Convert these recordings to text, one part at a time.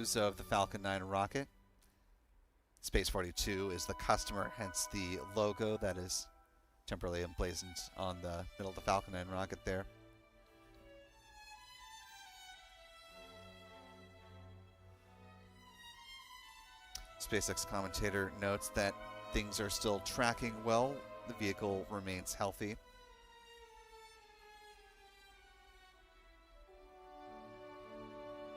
Of the Falcon 9 rocket. Space 42 is the customer, hence the logo that is temporarily emblazoned on the middle of the Falcon 9 rocket there. SpaceX commentator notes that things are still tracking well. The vehicle remains healthy.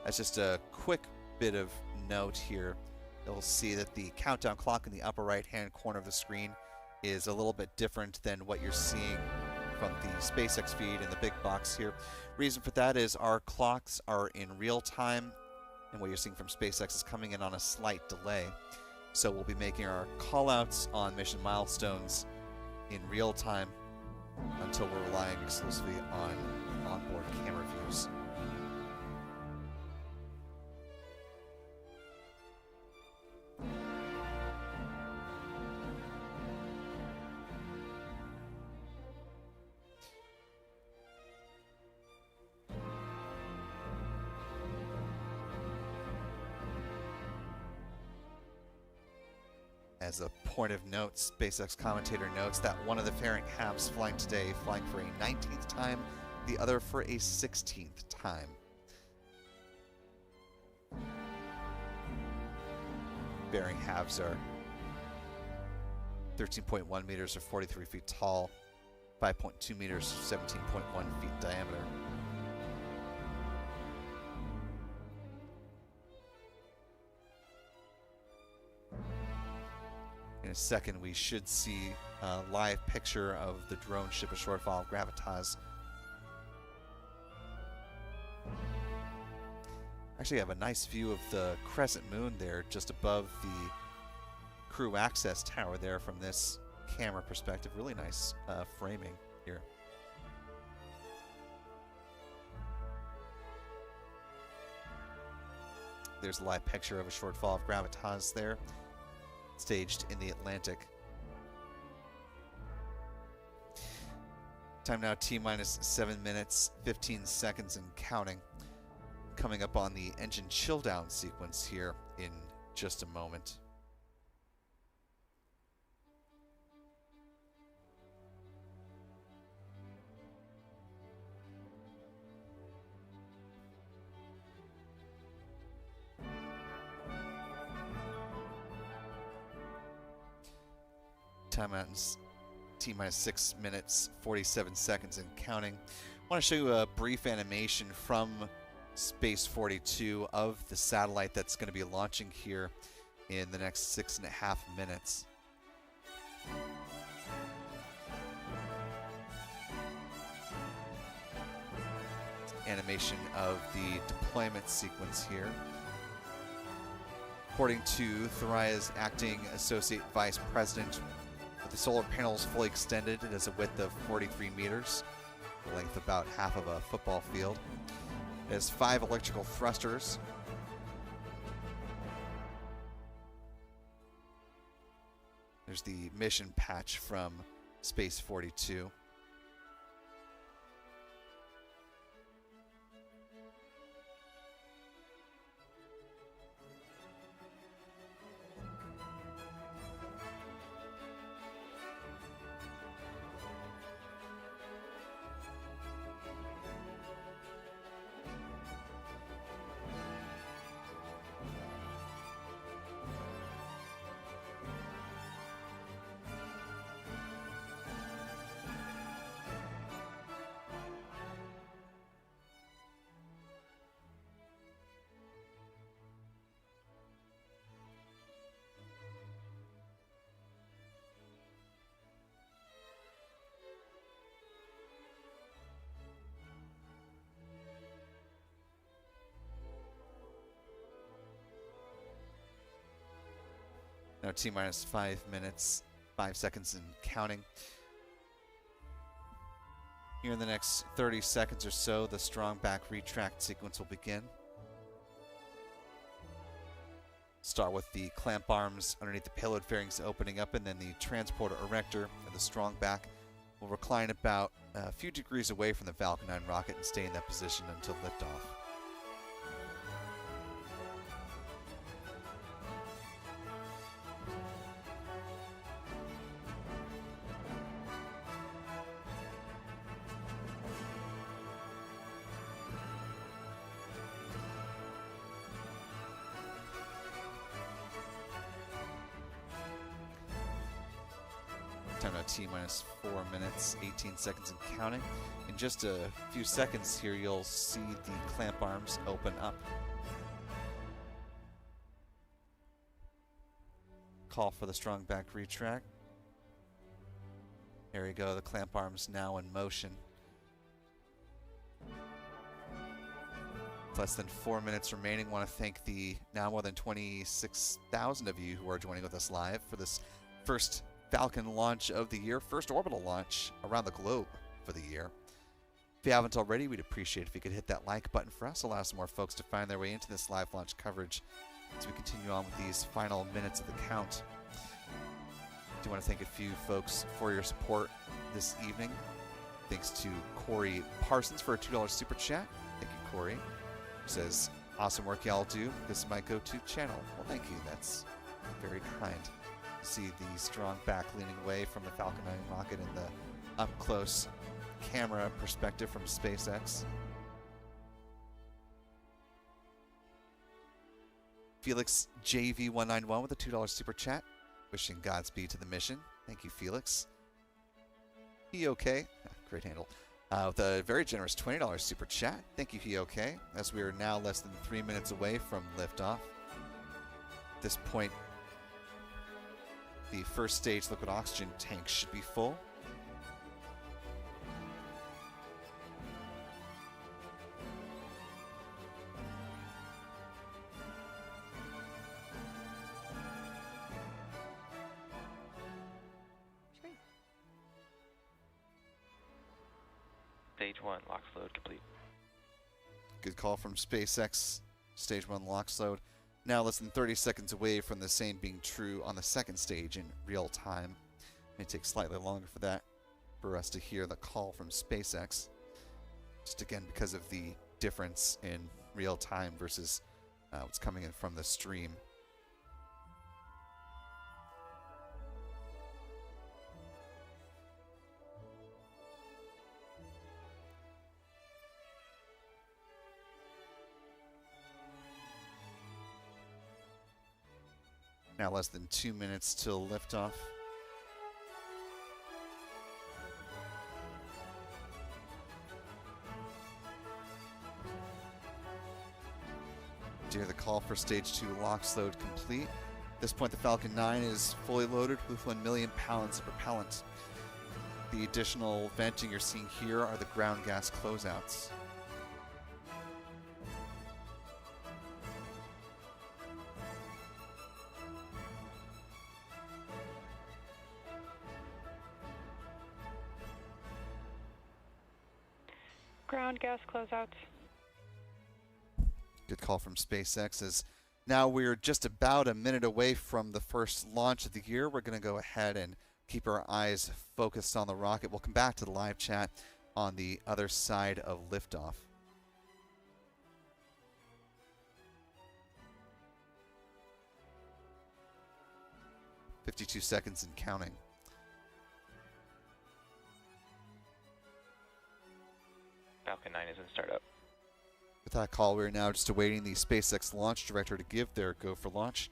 That's just a quick bit of note here. You'll see that the countdown clock in the upper right hand corner of the screen is a little bit different than what you're seeing from the SpaceX feed in the big box here. Reason for that is our clocks are in real time, and what you're seeing from SpaceX is coming in on a slight delay. So we'll be making our callouts on mission milestones in real time until we're relying exclusively on onboard camera views. As a point of note, SpaceX commentator notes that one of the fairing halves flying today, flying for a 19th time, the other for a 16th time. Fairing halves are 13.1 meters or 43 feet tall, 5.2 meters, 17.1 feet diameter. In a second, we should see a live picture of the drone ship, a Shortfall of Gravitas. Actually, I have a nice view of the crescent moon there, just above the crew access tower there from this camera perspective. Really nice framing here. There's a live picture of a Shortfall of Gravitas there, staged in the Atlantic. Time now T-minus 7 minutes, 15 seconds and counting. Coming up on the engine chill down sequence here in just a moment. Timeouts T-minus 6 minutes, 47 seconds and counting. I want to show you a brief animation from Space 42 of the satellite that's going to be launching here in the next 6.5 minutes. Animation of the deployment sequence here. According to Thuraya's acting associate vice president, with the solar panels fully extended, it has a width of 43 meters, the length about half of a football field. It has 5 electrical thrusters. There's the mission patch from Space 42. Now T-minus 5 minutes, 5 seconds and counting. Here in the next 30 seconds or so, the strong back retract sequence will begin. Start with the clamp arms underneath the payload fairings opening up, and then the transporter erector of the strong back will recline about a few degrees away from the Falcon 9 rocket and stay in that position until liftoff. Time now T minus 4 minutes, 18 seconds and counting. In just a few seconds here, you'll see the clamp arms open up. Call for the strong back retract. There we go, the clamp arms now in motion. Less than 4 minutes remaining. Want to thank the now more than 26,000 of you who are joining with us live for this first Falcon launch of the year, first orbital launch around the globe for the year. If you haven't already, we'd appreciate if you could hit that like button for us, allow some more folks to find their way into this live launch coverage as we continue on with these final minutes of the count. I do want to thank a few folks for your support this evening. Thanks to Corey Parsons for a $2 super chat. Thank you, Corey. Says, awesome work y'all do. This is my go-to channel. Well, thank you. That's very kind. See the strong back leaning away from the Falcon 9 rocket in the up-close camera perspective from SpaceX. Felix JV191 with a $2 super chat. Wishing Godspeed to the mission. Thank you, Felix. He okay? Great handle. With a very generous $20 super chat. Thank you, He okay, as we are now less than 3 minutes away from liftoff. At this point, the first stage liquid oxygen tank should be full. Stage 1, LOX load complete. Good call from SpaceX. Stage 1 LOX load. Now less than 30 seconds away from the same being true on the second stage in real time. It may take slightly longer for that, for us to hear the call from SpaceX. Just again because of the difference in real time versus what's coming in from the stream. Now less than 2 minutes till liftoff. Hear the call for stage 2 LOX load complete. At this point, the Falcon 9 is fully loaded with 1 million pounds of propellant. The additional venting you're seeing here are the ground gas closeouts. Ground gas closeouts. Good call from SpaceX. As now we're just about a minute away from the first launch of the year. We're going to go ahead and keep our eyes focused on the rocket. We'll come back to the live chat on the other side of liftoff. "52 seconds and counting. Falcon 9 is in startup. With that call, we're now just awaiting the SpaceX launch director to give their go for launch,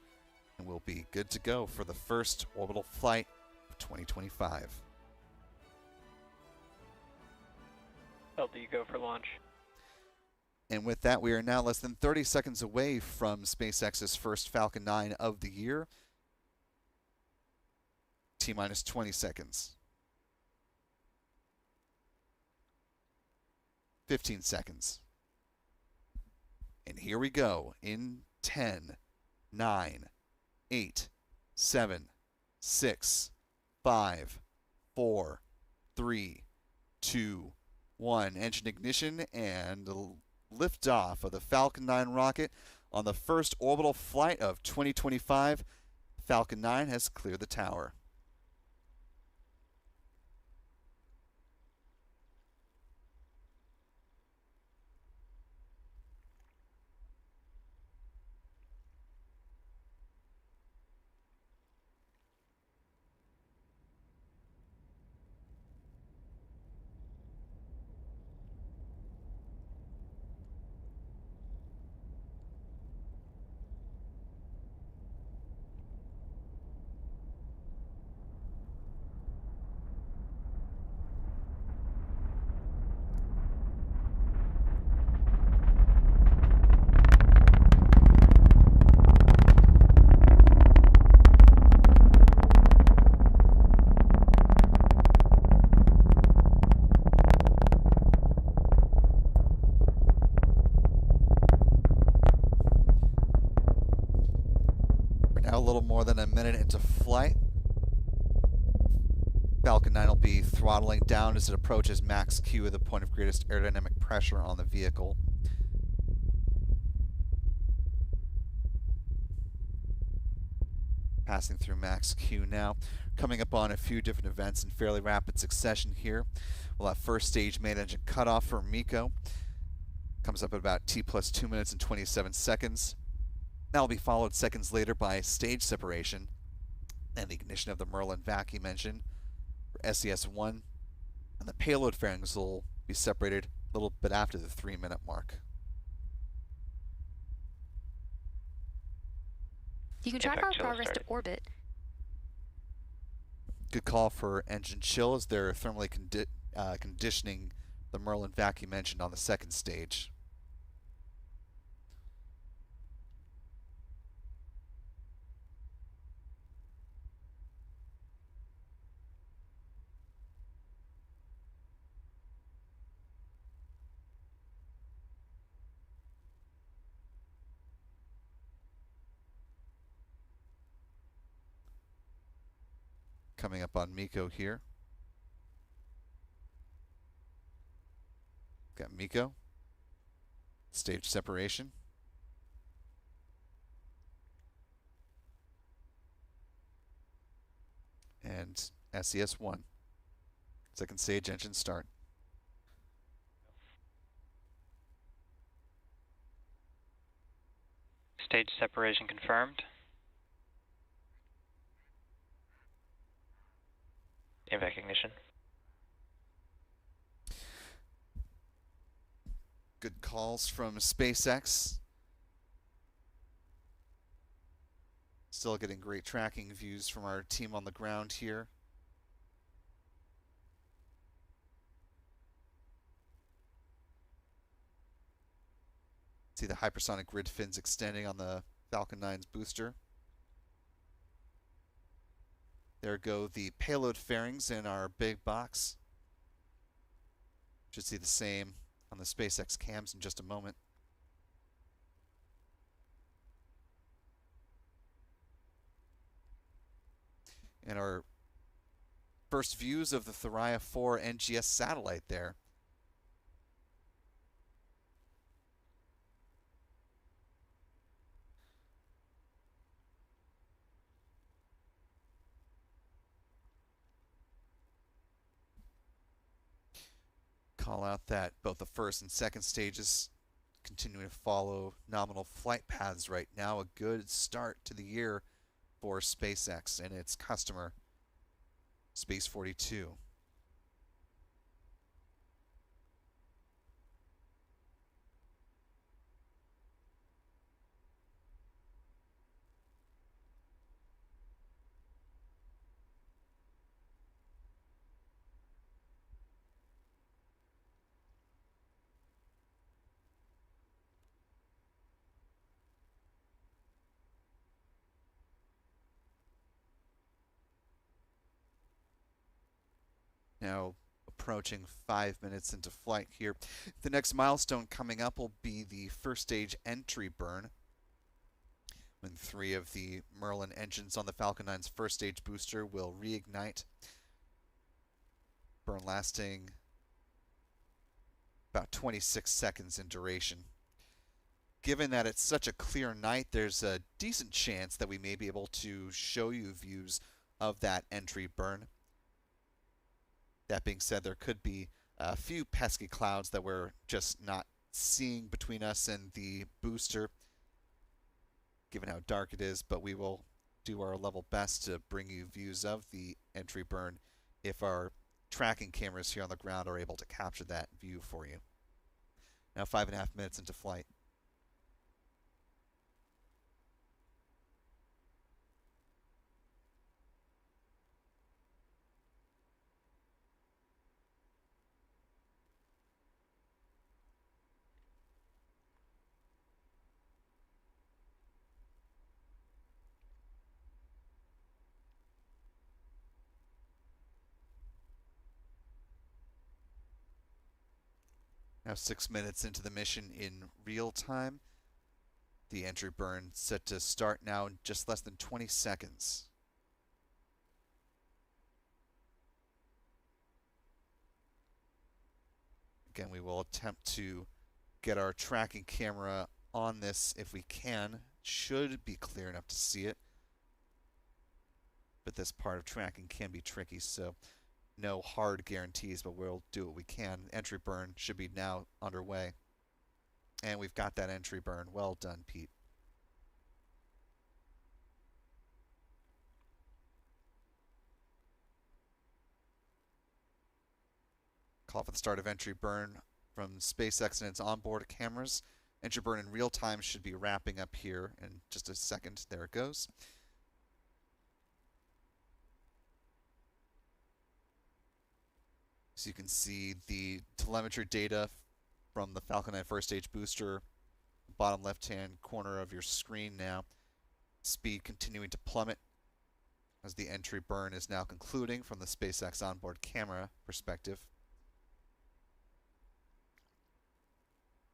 and we'll be good to go for the first orbital flight of 2025. LD go for launch. And with that, we are now less than 30 seconds away from SpaceX's first Falcon 9 of the year. T minus 20 seconds. 15 seconds. And here we go in 10, 9, 8, 7, 6, 5, 4, 3, 2, 1. Engine ignition and liftoff of the Falcon 9 rocket on the first orbital flight of 2025. Falcon 9 has cleared the tower. now a little more than a minute into flight. Falcon 9 will be throttling down as it approaches max Q, the point of greatest aerodynamic pressure on the vehicle. Passing through max Q now. Coming up on a few different events in fairly rapid succession here. We'll have first stage main engine cutoff for MECO. Comes up at about T plus 2 minutes and 27 seconds. That will be followed seconds later by stage separation and the ignition of the Merlin Vacuum engine for SES-1. And the payload fairings will be separated a little bit after the 3-minute mark. You can track our progress to orbit. Good call for engine chill as they're thermally conditioning the Merlin Vacuum engine on the second stage. Coming up on MECO here. Got MECO. Stage separation. And SES-1. Second stage engine start. Stage separation confirmed. Invac ignition. Good calls from SpaceX. Still getting great tracking views from our team on the ground here. See the hypersonic grid fins extending on the Falcon 9's booster. There go the payload fairings in our big box. Should see the same on the SpaceX cams in just a moment. And our first views of the Thuraya 4-NGS satellite there. Call out that both the first and second stages continuing to follow nominal flight paths right now. A good start to the year for SpaceX and its customer, Space 42. Now approaching 5 minutes into flight here. The next milestone coming up will be the first stage entry burn, when 3 of the Merlin engines on the Falcon 9's first stage booster will reignite. Burn lasting about 26 seconds in duration. Given that it's such a clear night, there's a decent chance that we may be able to show you views of that entry burn. That being said, there could be a few pesky clouds that we're just not seeing between us and the booster, given how dark it is, but we will do our level best to bring you views of the entry burn if our tracking cameras here on the ground are able to capture that view for you. Now 5.5 minutes into flight. Now 6 minutes into the mission in real time. The entry burn set to start now in just less than 20 seconds. Again, we will attempt to get our tracking camera on this if we can. Should be clear enough to see it. But this part of tracking can be tricky, so no hard guarantees, but we'll do what we can. Entry burn should be now underway. And we've got that entry burn. Well done, Pete. Call for the start of entry burn from SpaceX and its onboard cameras. Entry burn in real time should be wrapping up here in just a second. There it goes. So you can see the telemetry data from the Falcon 9 first stage booster, bottom left-hand corner of your screen now. Speed continuing to plummet as the entry burn is now concluding from the SpaceX onboard camera perspective.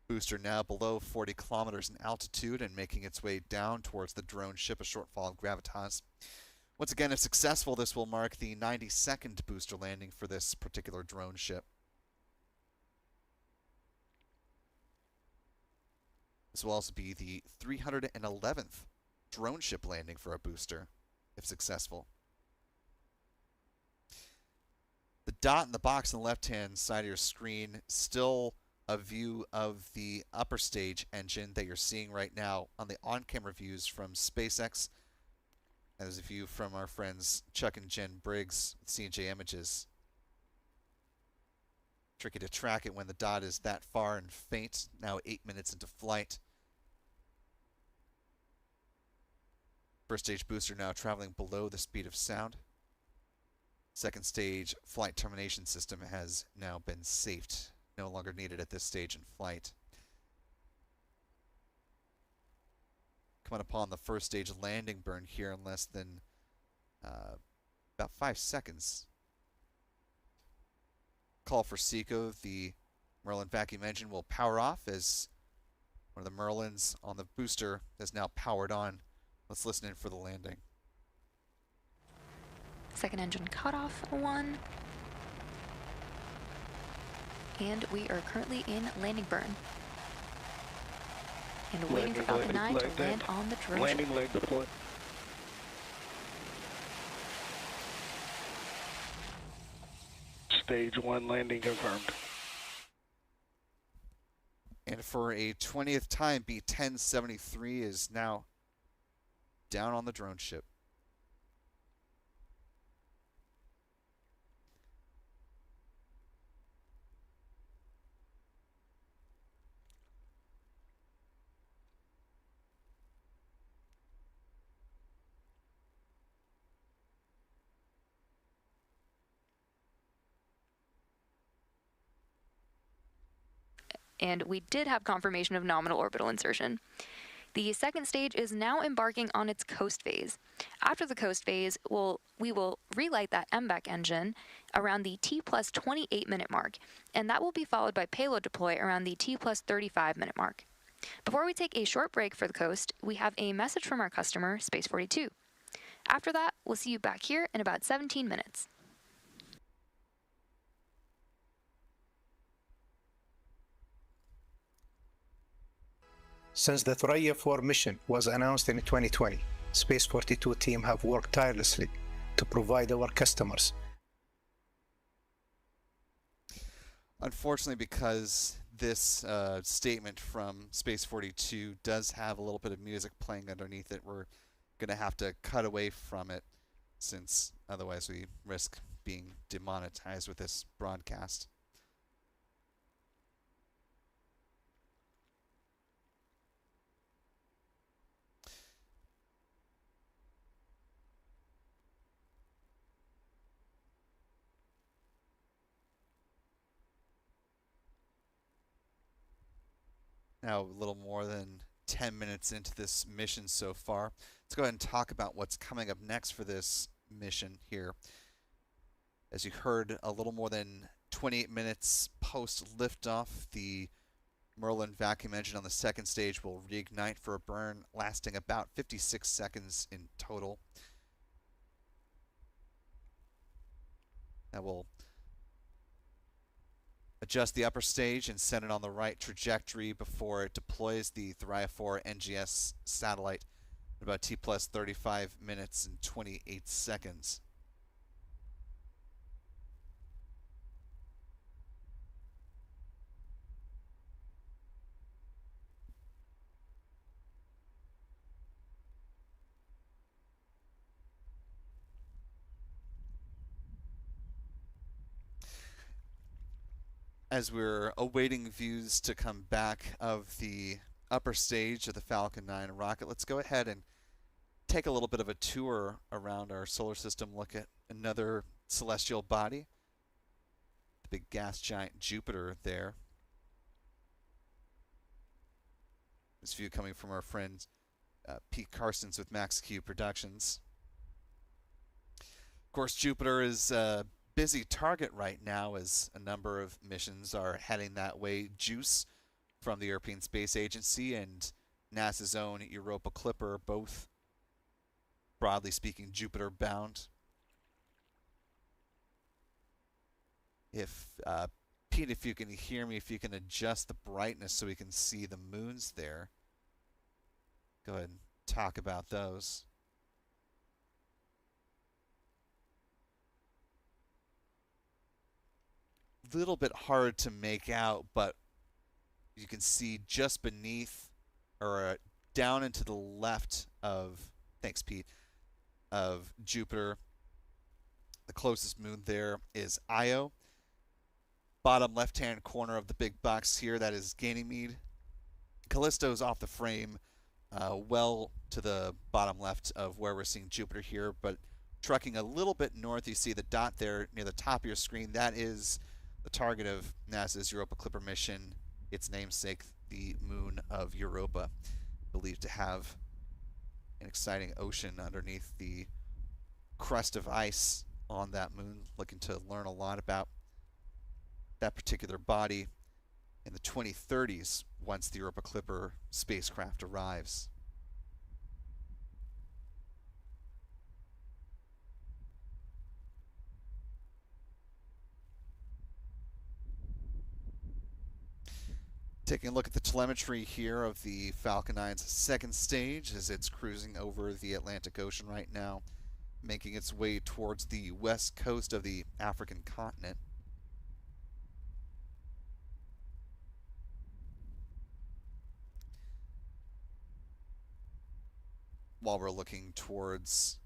Booster now below 40 kilometers in altitude and making its way down towards the drone ship, a shortfall of gravitas. Once again, if successful, this will mark the 92nd booster landing for this particular drone ship. This will also be the 311th drone ship landing for a booster, if successful. The dot in the box on the left-hand side of your screen, still a view of the upper stage engine that you're seeing right now on the on-camera views from SpaceX. And there's a view from our friends Chuck and Jen Briggs with C&J Images. Tricky to track it when the dot is that far and faint, now 8 minutes into flight. First stage booster now traveling below the speed of sound. Second stage flight termination system has now been safed. No longer needed at this stage in flight. Coming upon the first stage landing burn here in less than about 5 seconds. Call for SECO. The Merlin Vacuum engine will power off as one of the Merlins on the booster is now powered on. Let's listen in for the landing. Second engine cutoff 1. And we are currently in landing burn. And waiting for Falcon 9 to land on the drone. Landing leg deployed. Stage 1 landing confirmed. And for a 20th time, B-1073 is now down on the drone ship. And we did have confirmation of nominal orbital insertion. The second stage is now embarking on its coast phase. After the coast phase, we will relight that MVAC engine around the T plus 28 minute mark, and that will be followed by payload deploy around the T plus 35 minute mark. Before we take a short break for the coast, we have a message from our customer, Space 42. After that, we'll see you back here in about 17 minutes. Since the Thuraya 4 mission was announced in 2020, Space 42 team have worked tirelessly to provide our customers. Unfortunately, because this statement from Space 42 does have a little bit of music playing underneath it, we're going to have to cut away from it, since otherwise we risk being demonetized with this broadcast. Now a little more than 10 minutes into this mission so far. Let's go ahead and talk about what's coming up next for this mission here. As you heard, a little more than 28 minutes post liftoff, the Merlin Vacuum engine on the second stage will reignite for a burn lasting about 56 seconds in total. That will adjust the upper stage and set it on the right trajectory before it deploys the Thuraya 4-NGS satellite at about T plus 35 minutes and 28 seconds. As we're awaiting views to come back of the upper stage of the Falcon 9 rocket, let's go ahead and take a little bit of a tour around our solar system, look at another celestial body, the big gas giant Jupiter there. This view coming from our friend Pete Carsons with Max Q Productions. Of course, Jupiter is busy target right now as a number of missions are heading that way. JUICE from the European Space Agency and NASA's own Europa Clipper, both broadly speaking Jupiter bound. If Pete, if you can hear me, if you can adjust the brightness so we can see the moons there, go ahead and talk about those. Little bit hard to make out, but you can see just beneath or down and to the left of, thanks Pete, of Jupiter. The closest moon there is Io. Bottom left-hand corner of the big box here, that is Ganymede. Callisto's off the frame, well to the bottom left of where we're seeing Jupiter here, but trucking a little bit north, you see the dot there near the top of your screen. That is the target of NASA's Europa Clipper mission, its namesake, the moon of Europa, believed to have an exciting ocean underneath the crust of ice on that moon. Looking to learn a lot about that particular body in the 2030s once the Europa Clipper spacecraft arrives. Taking a look at the telemetry here of the Falcon 9's second stage as it's cruising over the Atlantic Ocean right now, making its way towards the west coast of the African continent. While we're looking towards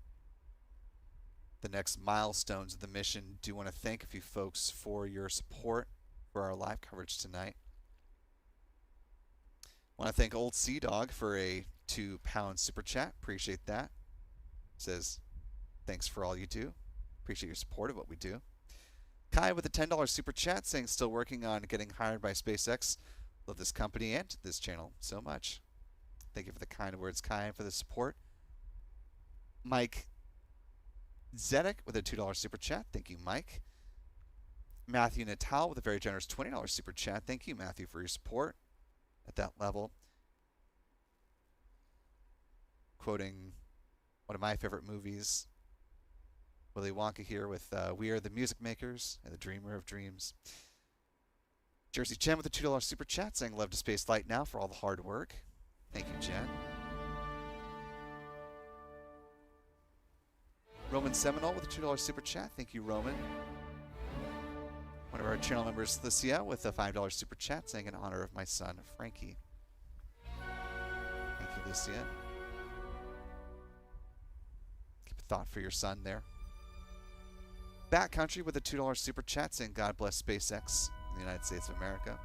the next milestones of the mission, do want to thank a few folks for your support for our live coverage tonight. Want to thank Old Sea Dog for a £2 super chat. Appreciate that. Says, thanks for all you do. Appreciate your support of what we do. Kai with a $10 super chat saying, still working on getting hired by SpaceX. Love this company and this channel so much. Thank you for the kind words, Kai, and for the support. Mike Zedek with a $2 super chat. Thank you, Mike. Matthew Natal with a very generous $20 super chat. Thank you, Matthew, for your support at that level. Quoting one of my favorite movies, Willy Wonka here with We Are the Music Makers and the Dreamer of Dreams. Jersey Jen with a $2 super chat saying, love to space flight now for all the hard work. Thank you, Jen. Roman Seminole with a $2 super chat. Thank you, Roman. One of our channel members, Licia, with a $5 super chat saying, in honor of my son, Frankie. Thank you, Licia. Keep a thought for your son there. Backcountry with a $2 super chat saying, God bless SpaceX in the United States of America.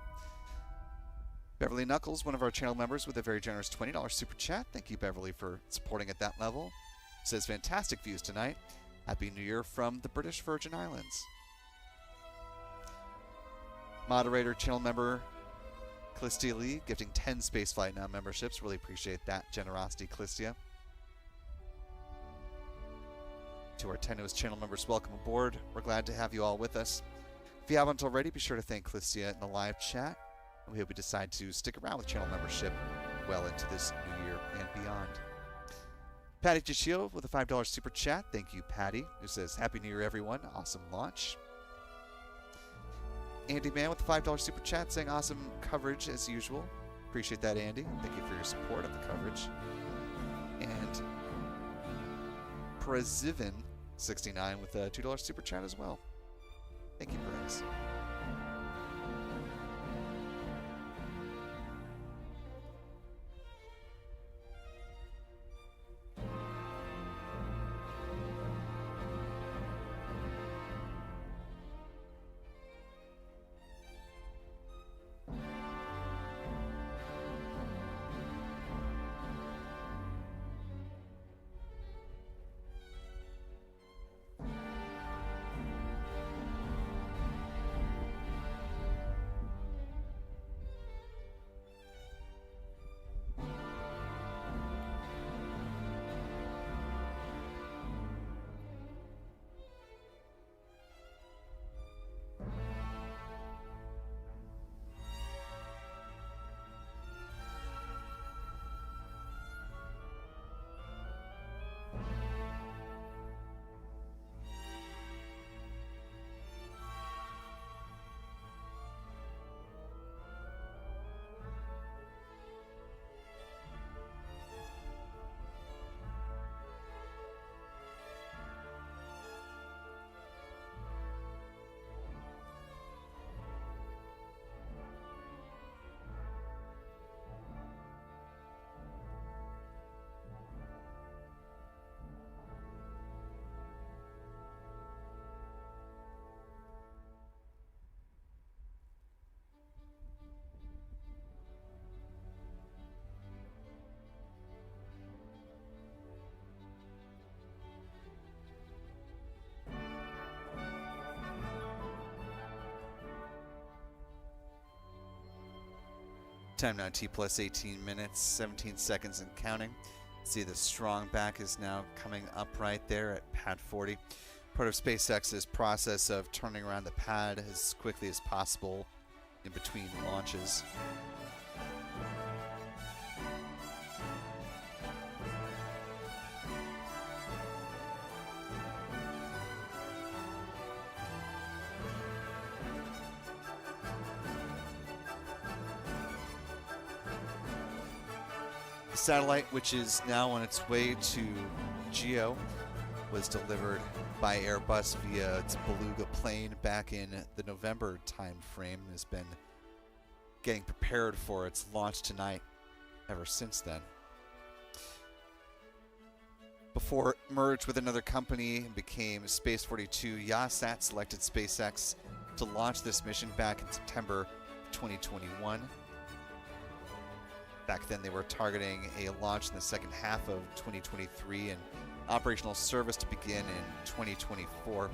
Beverly Knuckles, one of our channel members, with a very generous $20 super chat. Thank you, Beverly, for supporting at that level. Says, fantastic views tonight. Happy New Year from the British Virgin Islands. Moderator, channel member, Callistia Lee, gifting 10 Spaceflight Now memberships. Really appreciate that generosity, Callistia. To our Tenuous channel members, welcome aboard. We're glad to have you all with us. If you haven't already, be sure to thank Callistia in the live chat. We hope you decide to stick around with channel membership well into this new year and beyond. Patty Gichio with a $5 super chat. Thank you, Patty, who says, Happy New Year, everyone. Awesome launch. Andy Mann with a $5 super chat saying, awesome coverage as usual. Appreciate that, Andy. Thank you for your support of the coverage. And Prezivin69 with a $2 super chat as well. Thank you, Perez. Time now T plus 18 minutes, 17 seconds and counting. See the strong back is now coming up right there at pad 40. Part of SpaceX's process of turning around the pad as quickly as possible in between launches. Satellite, which is now on its way to Geo, was delivered by Airbus via its Beluga plane back in the November time frame and has been getting prepared for its launch tonight ever since then. Before it merged with another company and became Space 42, Yasat selected SpaceX to launch this mission back in September 2021. Back then, they were targeting a launch in the second half of 2023 and operational service to begin in 2024.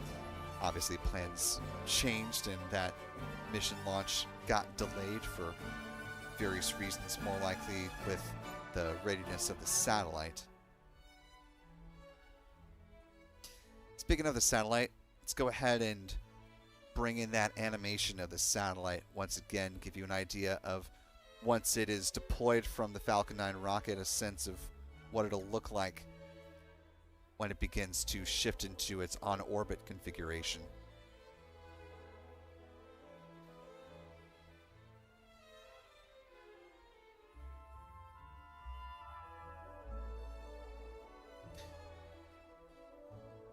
Obviously, plans changed and that mission launch got delayed for various reasons, more likely with the readiness of the satellite. Speaking of the satellite, let's go ahead and bring in that animation of the satellite once again, give you an idea of once it is deployed from the Falcon 9 rocket, a sense of what it'll look like when it begins to shift into its on-orbit configuration.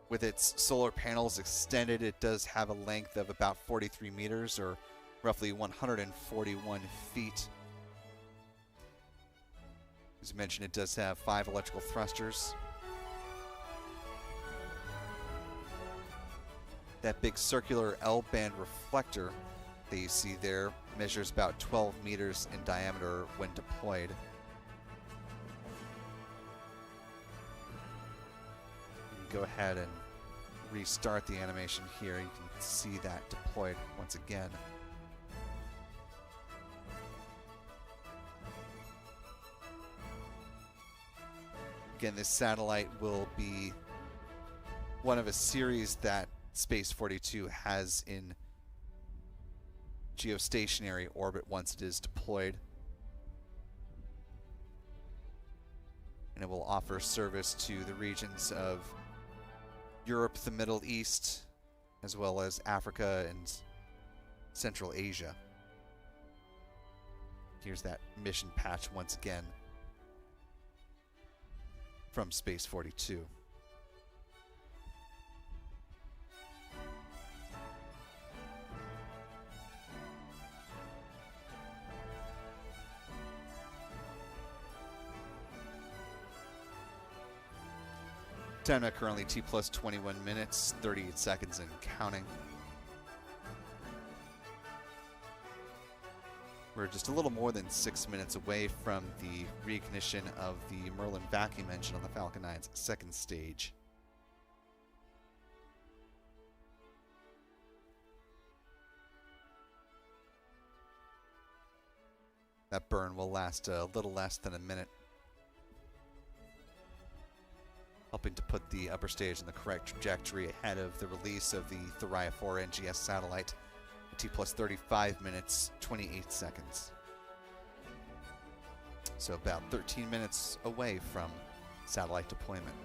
With its solar panels extended, it does have a length of about 43 meters, or roughly 141 feet. As mentioned, it does have 5 electrical thrusters. That big circular L-band reflector that you see there measures about 12 meters in diameter when deployed. You can go ahead and restart the animation here. You can see that deployed once again. Again, this satellite will be one of a series that Space 42 has in geostationary orbit once it is deployed. And it will offer service to the regions of Europe, the Middle East, as well as Africa and Central Asia. Here's that mission patch once again from Space 42. Time now currently T plus 21 minutes, 38 seconds and counting. We're just a little more than 6 minutes away from the reignition of the Merlin Vacuum engine on the Falcon 9's second stage. That burn will last a little less than a minute, helping to put the upper stage in the correct trajectory ahead of the release of the Thuraya 4-NGS satellite at T plus 35 minutes, 28 seconds. So about 13 minutes away from satellite deployment.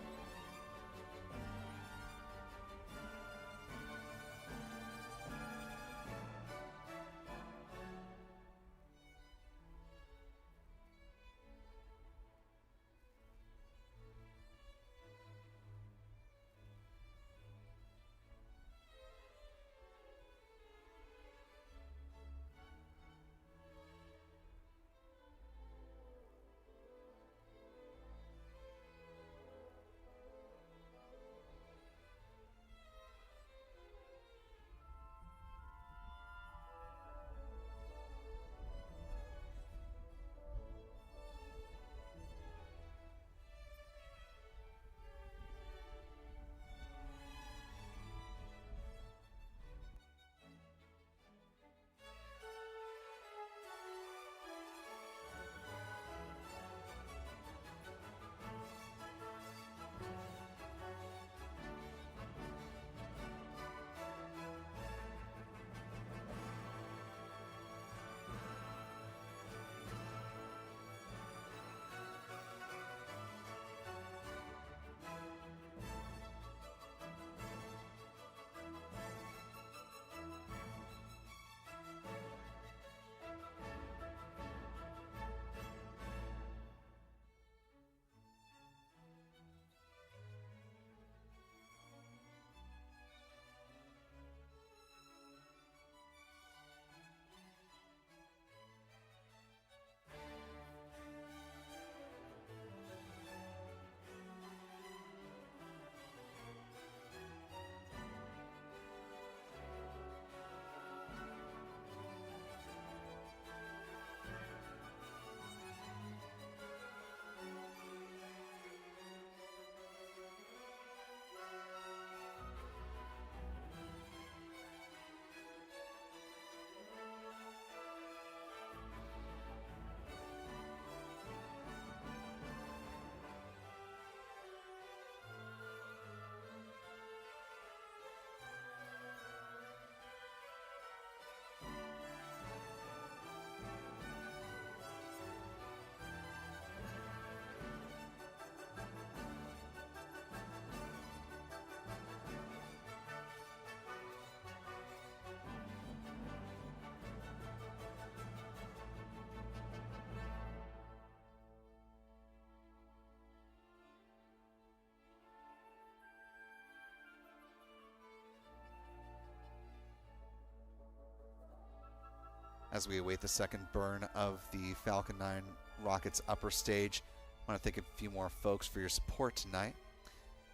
As we await the second burn of the Falcon 9 rocket's upper stage, I want to thank a few more folks for your support tonight.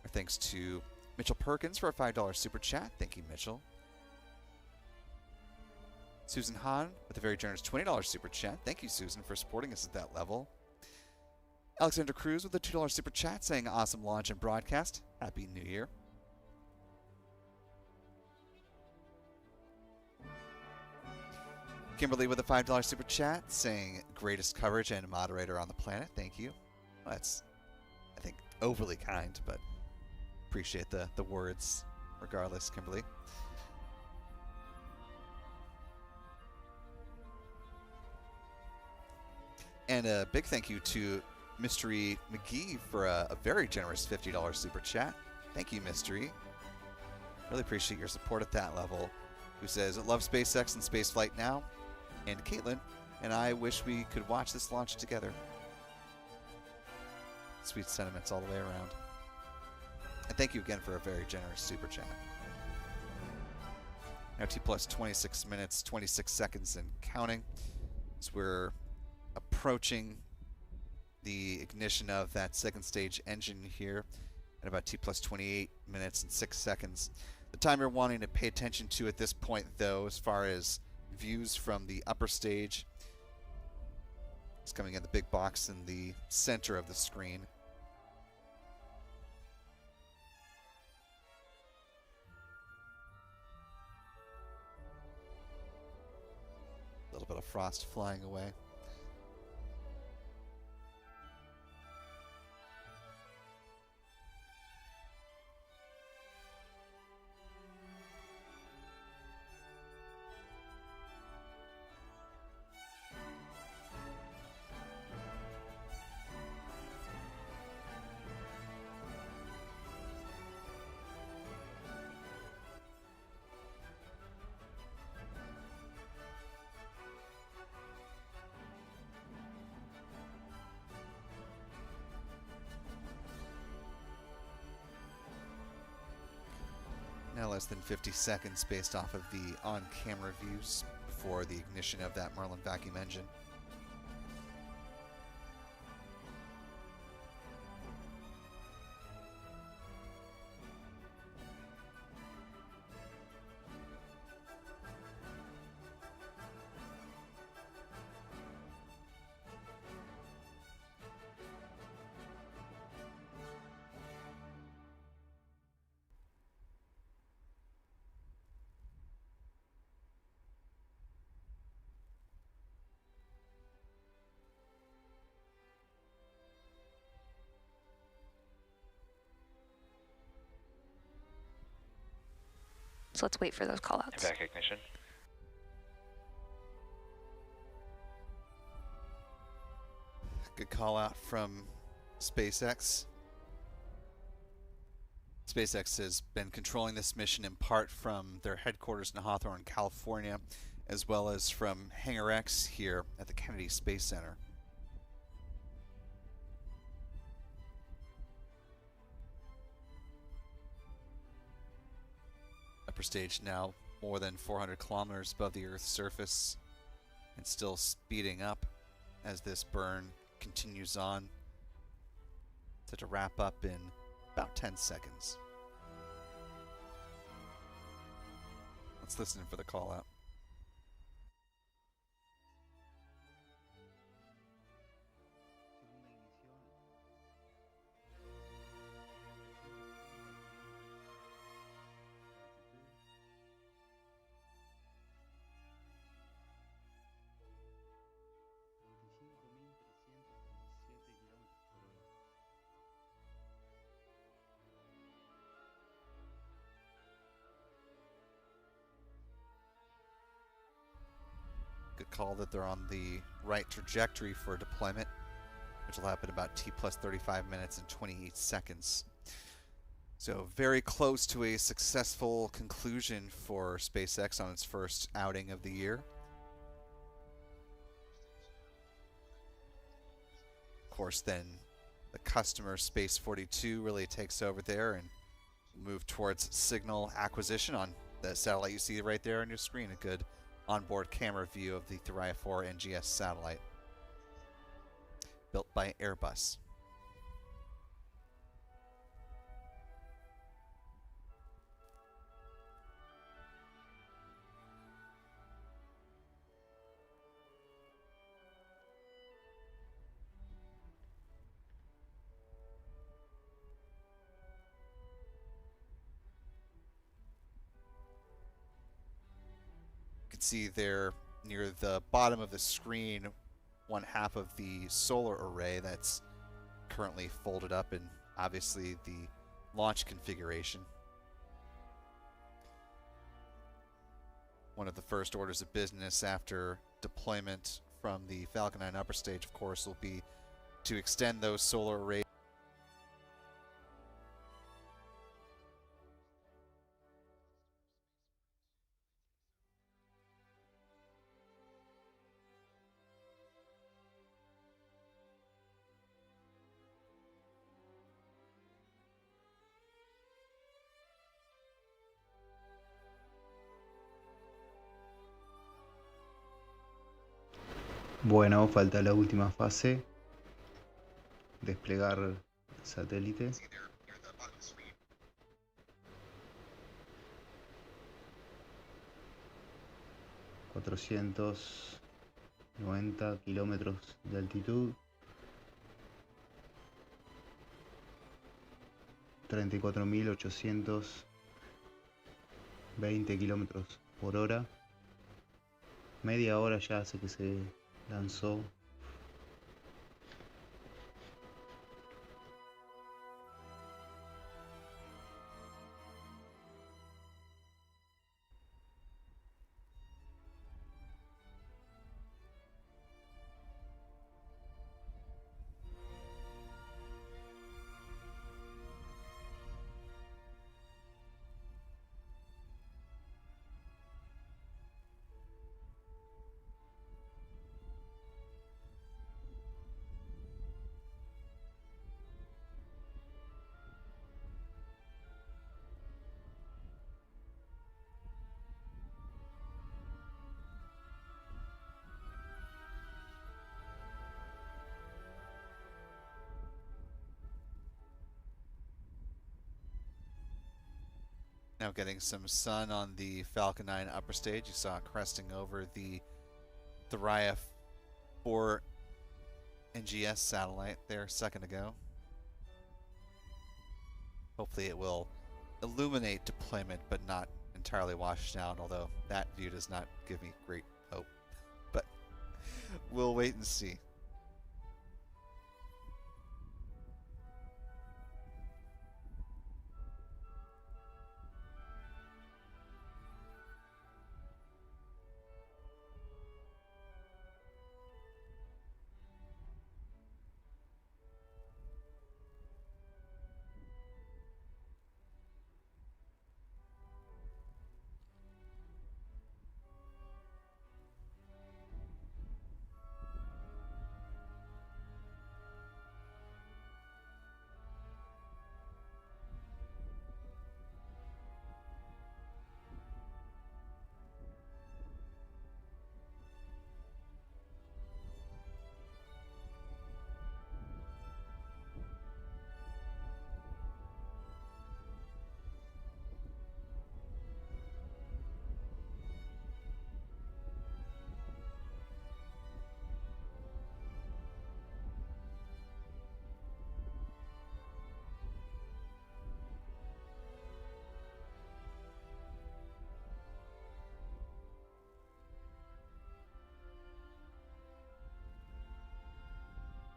Our thanks to Mitchell Perkins for a $5 super chat. Thank you, Mitchell. Susan Hahn with a very generous $20 super chat. Thank you, Susan, for supporting us at that level. Alexander Cruz with a $2 super chat saying awesome launch and broadcast. Happy New Year. Kimberly with a $5 super chat saying greatest coverage and moderator on the planet. Thank you. That's, I think, overly kind, but appreciate the words regardless, Kimberly. And a big thank you to Mystery McGee for a very generous $50 super chat. Thank you, Mystery. Really appreciate your support at that level. Who says, love SpaceX and spaceflight now. And Caitlin and I wish we could watch this launch together. Sweet sentiments all the way around. And thank you again for a very generous super chat. Now T plus 26 minutes, 26 seconds and counting. As we're approaching the ignition of that second stage engine here at about T plus 28 minutes and 6 seconds. The time you're wanting to pay attention to at this point, though, as far as views from the upper stage, is coming in the big box in the center of the screen. A little bit of frost flying away. Now less than 50 seconds based off of the on-camera views before the ignition of that Merlin Vacuum engine. So let's wait for those callouts. Evac ignition. Good call out from SpaceX. SpaceX has been controlling this mission in part from their headquarters in Hawthorne, California, as well as from Hangar X here at the Kennedy Space Center. Upper stage now more than 400 kilometers above the Earth's surface and still speeding up as this burn continues on. Set to wrap up in about 10 seconds. Let's listen for the call out. Good call that they're on the right trajectory for deployment, which will happen about T plus 35 minutes and 28 seconds. So very close to a successful conclusion for SpaceX on its first outing of the year. Of course, then the customer Space 42 really takes over there and move towards signal acquisition on the satellite you see right there on your screen. A good onboard camera view of the Thuraya 4-NGS satellite, built by Airbus. See there near the bottom of the screen one half of the solar array that's currently folded up in obviously the launch configuration. One of the first orders of business after deployment from the Falcon 9 upper stage, of course, will be to extend those solar arrays. Bueno, falta la última fase, desplegar satélite. 490 kilómetros de altitud, 34.820 kilómetros por hora. Media hora ya hace que se lanzó. Now getting some sun on the Falcon 9 upper stage. You saw it cresting over the Thuraya 4-NGS satellite there a second ago. Hopefully it will illuminate deployment but not entirely wash down, although that view does not give me great hope. But we'll wait and see.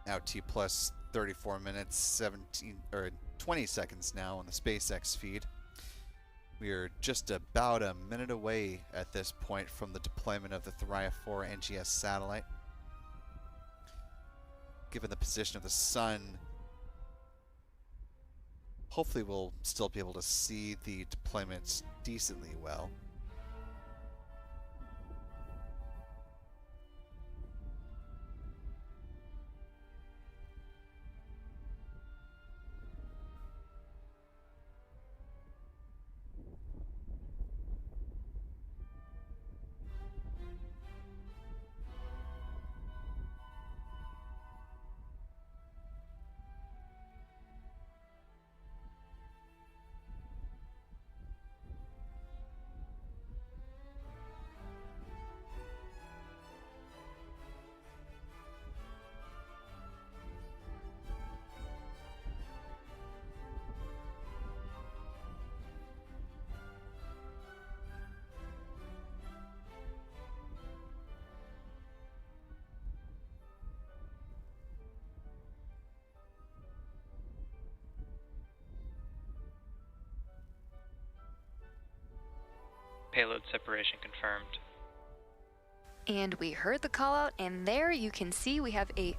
Now T plus 34 minutes, 17 or 20 seconds now on the SpaceX feed. We are just about a minute away at this point from the deployment of the Thuraya 4-NGS satellite. Given the position of the sun, hopefully we'll still be able to see the deployments decently well. Payload separation confirmed. And we heard the call out, and there you can see we have a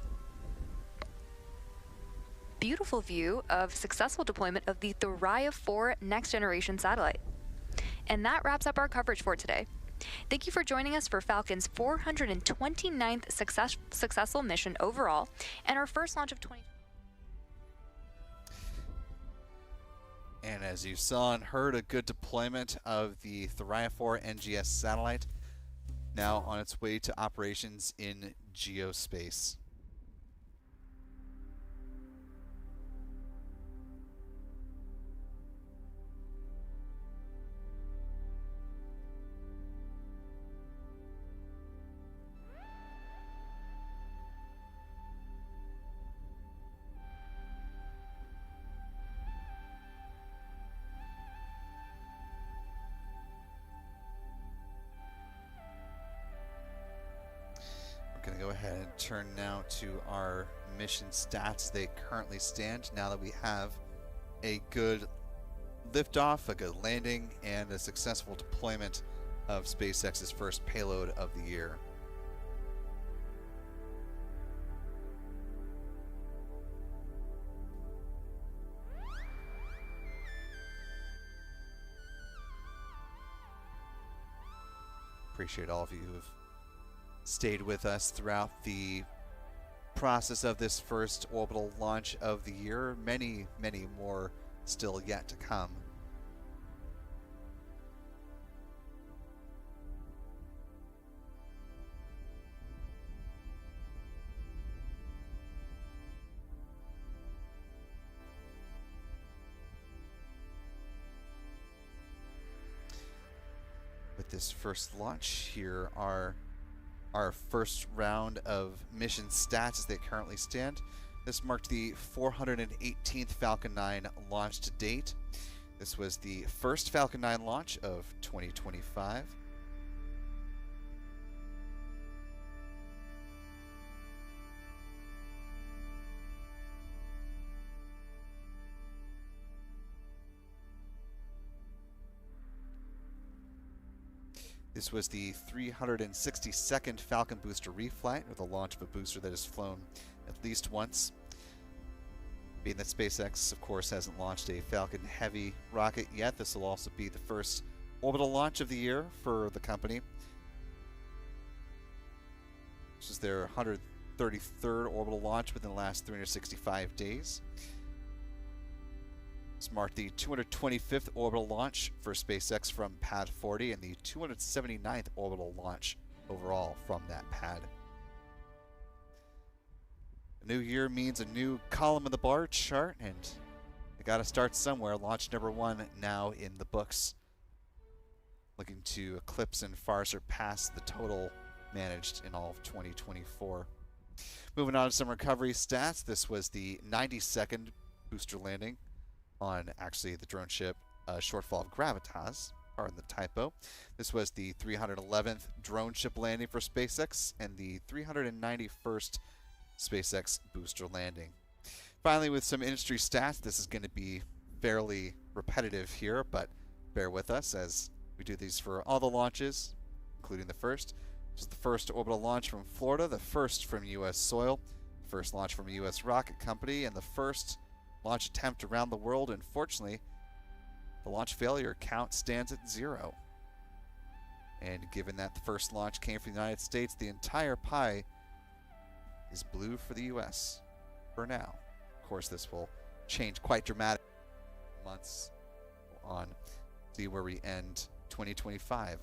beautiful view of successful deployment of the Thuraya 4 next generation satellite. And that wraps up our coverage for today. Thank you for joining us for Falcon's 429th successful mission overall and our first launch of 2020. And as you saw and heard, a good deployment of the Thuraya 4-NGS satellite, now on its way to operations in geospace. Going to go ahead and turn now to our mission stats. They currently stand now that we have a good liftoff, a good landing, and a successful deployment of SpaceX's first payload of the year. Appreciate all of you who have stayed with us throughout the process of this first orbital launch of the year. Many, many more still yet to come. With this first launch, here are our first round of mission stats as they currently stand. This marked the 418th Falcon 9 launch to date. This was the first Falcon 9 launch of 2025. This was the 362nd Falcon booster reflight, or the launch of a booster that has flown at least once. Being that SpaceX, of course, hasn't launched a Falcon Heavy rocket yet, this will also be the first orbital launch of the year for the company. This is their 133rd orbital launch within the last 365 days. This marked the 225th orbital launch for SpaceX from Pad 40 and the 279th orbital launch overall from that pad. A new year means a new column in the bar chart, and they got to start somewhere. Launch number 1 now in the books, looking to eclipse and far surpass the total managed in all of 2024. Moving on to some recovery stats. This was the 92nd booster landing on actually the drone ship Shortfall of Gravitas, pardon the typo. This was the 311th drone ship landing for SpaceX and the 391st SpaceX booster landing. Finally, with some industry stats, this is going to be fairly repetitive here, but bear with us as we do these for all the launches, including the first. This is the first orbital launch from Florida, the first from U.S. soil, first launch from a U.S. rocket company, and the first launch attempt around the world. Unfortunately, the launch failure count stands at 0. And given that the first launch came from the United States, the entire pie is blue for the U.S. for now. Of course, this will change quite dramatically months on. See where we end 2025.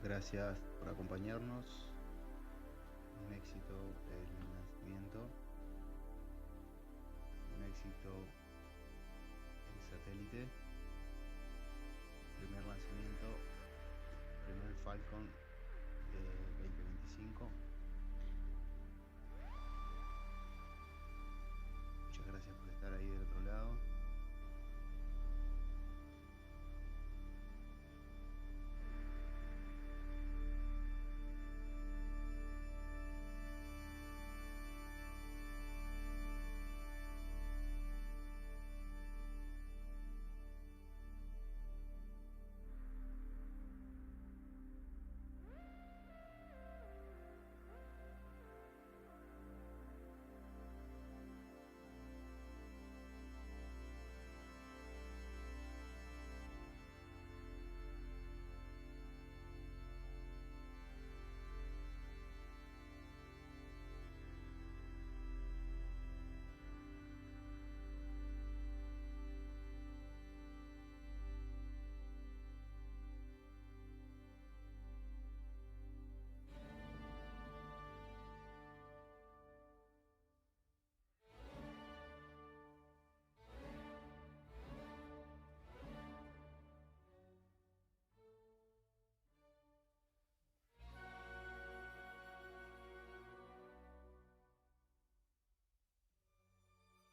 Gracias por acompañarnos. Un éxito el lanzamiento. Un éxito el satélite. Primer lanzamiento. Primer Falcon